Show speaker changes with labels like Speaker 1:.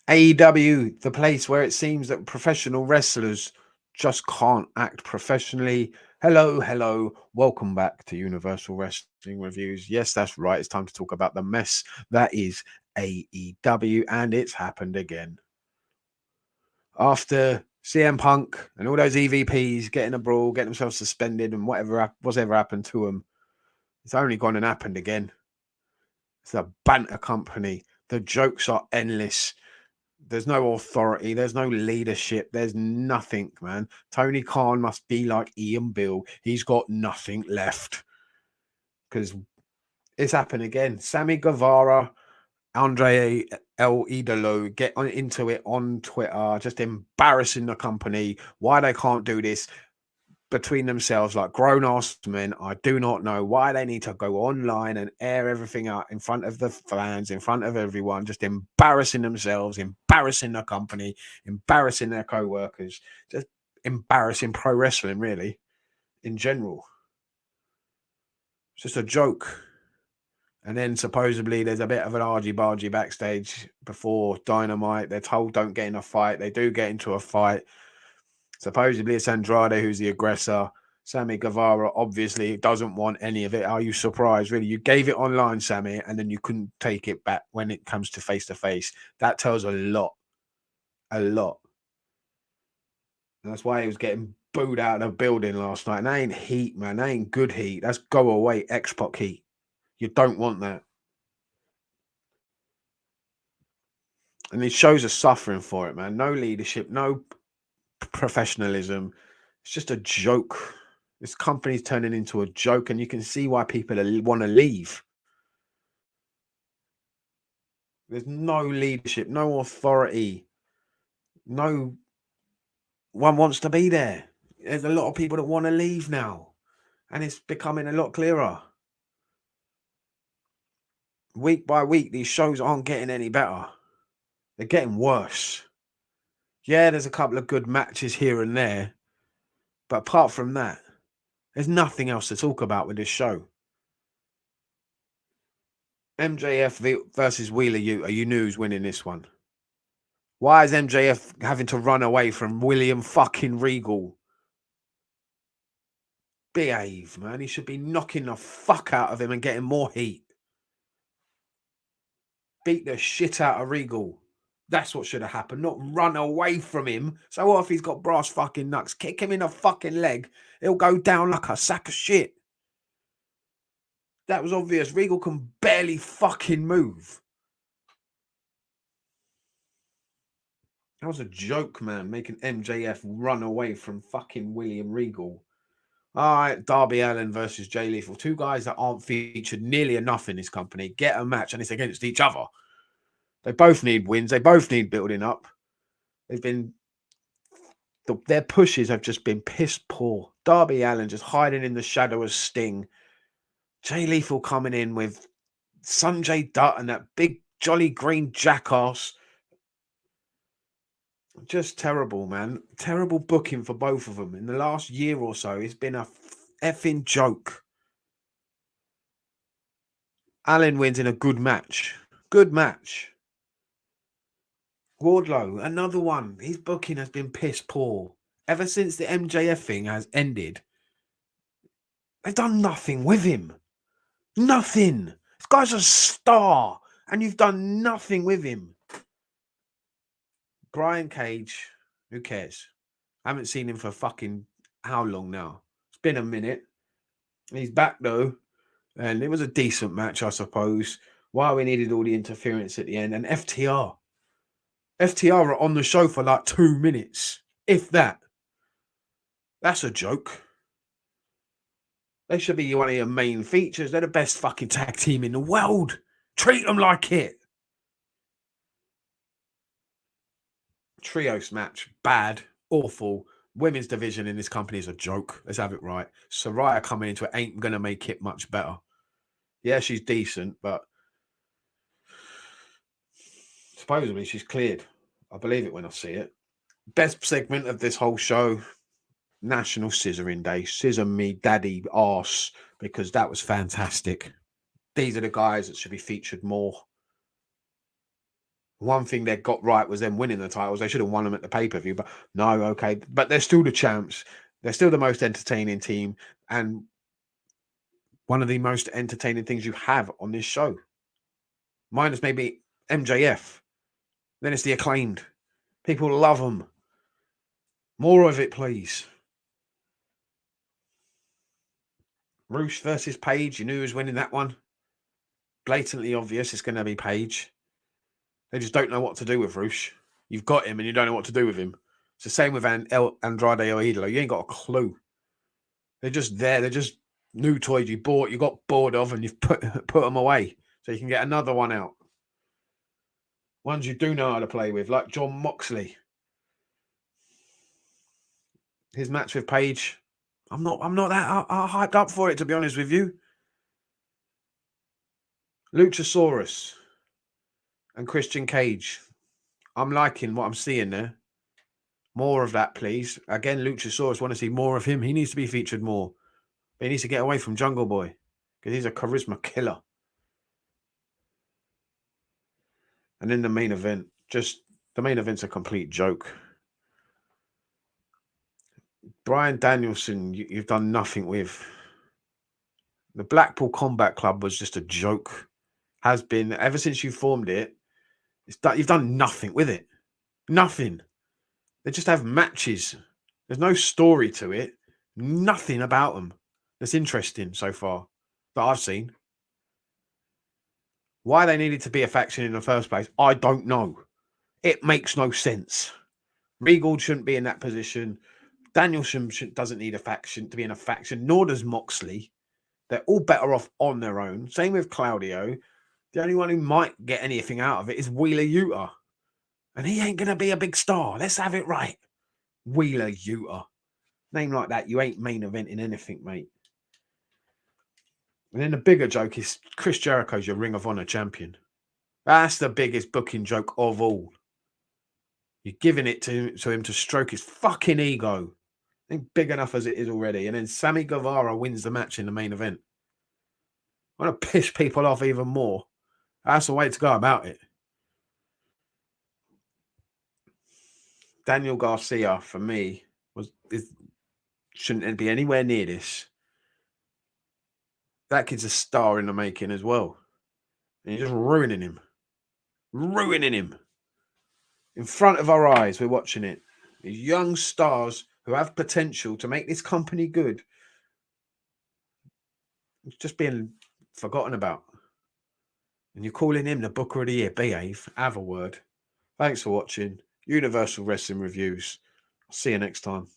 Speaker 1: AEW, the place where it seems that professional wrestlers just can't act professionally. Hello, hello. Welcome back to Universal Wrestling Reviews. Yes, that's right. It's time to talk about the mess that is AEW, and it's happened again. After CM Punk and all those EVPs getting a brawl, getting themselves suspended, and whatever happened to them, it's only gone and happened again. It's a banter company. The jokes are endless. There's no authority. There's no leadership. There's nothing, man. Tony Khan must be like Ian Bill. He's got nothing left because it's happened again. Sammy Guevara, Andre El Idolo get into it on Twitter, just embarrassing the company. Why they can't do this between themselves like grown ass men. I do not know why they need to go online and air everything out in front of the fans, in front of everyone, just embarrassing themselves, embarrassing the company, embarrassing their co-workers, just embarrassing pro wrestling, really, in general. It's just a joke. And then supposedly there's a bit of an argy-bargy backstage before Dynamite. They're told don't get in a fight. They do get into a fight. Supposedly it's Andrade who's the aggressor. Sammy Guevara obviously doesn't want any of it. Are you surprised? Really, you gave it online, Sammy, and then you couldn't take it back when it comes to face. That tells a lot. A lot. And that's why he was getting booed out of the building last night. And that ain't heat, man. That ain't good heat. That's go away X-Pac heat. You don't want that. And these shows are suffering for it, man. No leadership, no professionalism. It's just a joke. This company's turning into a joke, and you can see why people want to leave. There's no leadership, no authority, no one wants to be there. There's a lot of people that want to leave now, and it's becoming a lot clearer. Week by week, these shows aren't getting any better. They're getting worse. Yeah, there's a couple of good matches here and there, but apart from that, there's nothing else to talk about with this show. MJF versus Wheeler Yuta. You knew who's winning this one. Why is MJF having to run away from William fucking Regal? Behave, man. He should be knocking the fuck out of him and getting more heat. Beat the shit out of Regal. That's what should have happened, not run away from him. So what if he's got brass fucking knucks? Kick him in the fucking leg. He'll go down like a sack of shit. That was obvious. Regal can barely fucking move. That was a joke, man, making MJF run away from fucking William Regal. All right, Darby Allin versus Jay Lethal. Two guys that aren't featured nearly enough in this company. Get a match, and it's against each other. They both need wins. They both need building up. Their pushes have just been piss poor. Darby Allin just hiding in the shadow of Sting. Jay Lethal coming in with Sanjay Dutt and that big jolly green jackass. Just terrible, man. Terrible booking for both of them. In the last year or so, it's been a effing joke. Allin wins in a good match. Good match. Wardlow, another one. His booking has been piss poor. Ever since the MJF thing has ended, they've done nothing with him. Nothing. This guy's a star, and you've done nothing with him. Brian Cage, who cares? I haven't seen him for fucking how long now? It's been a minute. He's back though, and it was a decent match, I suppose. Why we needed all the interference at the end, and FTR are on the show for like 2 minutes, if that. That's a joke. They should be one of your main features. They're the best fucking tag team in the world. Treat them like it. Trios match, bad, awful. Women's division in this company is a joke. Let's have it right. Saraya coming into it ain't going to make it much better. Yeah, she's decent, but supposedly she's cleared. I believe it when I see it. Best segment of this whole show, National Scissoring Day. Scissor me daddy arse, because that was fantastic. These are the guys that should be featured more. One thing they got right was them winning the titles. They should have won them at the pay-per-view, but no, okay. But they're still the champs. They're still the most entertaining team and one of the most entertaining things you have on this show. Minus maybe MJF. Then it's the Acclaimed. People love them. More of it, please. Roosh versus Page. You knew who was winning that one. Blatantly obvious it's going to be Page. They just don't know what to do with Roosh. You've got him and you don't know what to do with him. It's the same with Andrade or Idolo. You ain't got a clue. They're just there. They're just new toys you bought, you got bored of, and you've put them away so you can get another one out. Ones you do know how to play with, like John Moxley. His match with Page, I'm not that hyped up for it, to be honest with you. Luchasaurus and Christian Cage. I'm liking what I'm seeing there. More of that, please. Again, Luchasaurus, want to see more of him. He needs to be featured more. But he needs to get away from Jungle Boy because he's a charisma killer. And in the main event, the main event's a complete joke. Bryan Danielson, you've done nothing with. The Blackpool Combat Club was just a joke. Has been ever since you formed it. You've done nothing with it. Nothing. They just have matches. There's no story to it. Nothing about them that's interesting so far that I've seen. Why they needed to be a faction in the first place, I don't know. It makes no sense. Regal shouldn't be in that position. Danielson doesn't need a faction to be in a faction, nor does Moxley. They're all better off on their own. Same with Claudio. The only one who might get anything out of it is Wheeler Yuta. And he ain't going to be a big star. Let's have it right. Wheeler Yuta. Name like that, you ain't main eventing anything, mate. And then the bigger joke is Chris Jericho's your Ring of Honor champion. That's the biggest booking joke of all. You're giving it to him to stroke his fucking ego. I think big enough as it is already. And then Sammy Guevara wins the match in the main event. I want to piss people off even more. That's the way to go about it. Daniel Garcia, for me, shouldn't be anywhere near this. That kid's a star in the making as well. And you're just ruining him. Ruining him. In front of our eyes, we're watching it. These young stars who have potential to make this company good. It's just being forgotten about. And you're calling him the Booker of the Year. Behave. Have a word. Thanks for watching. Universal Wrestling Reviews. I'll see you next time.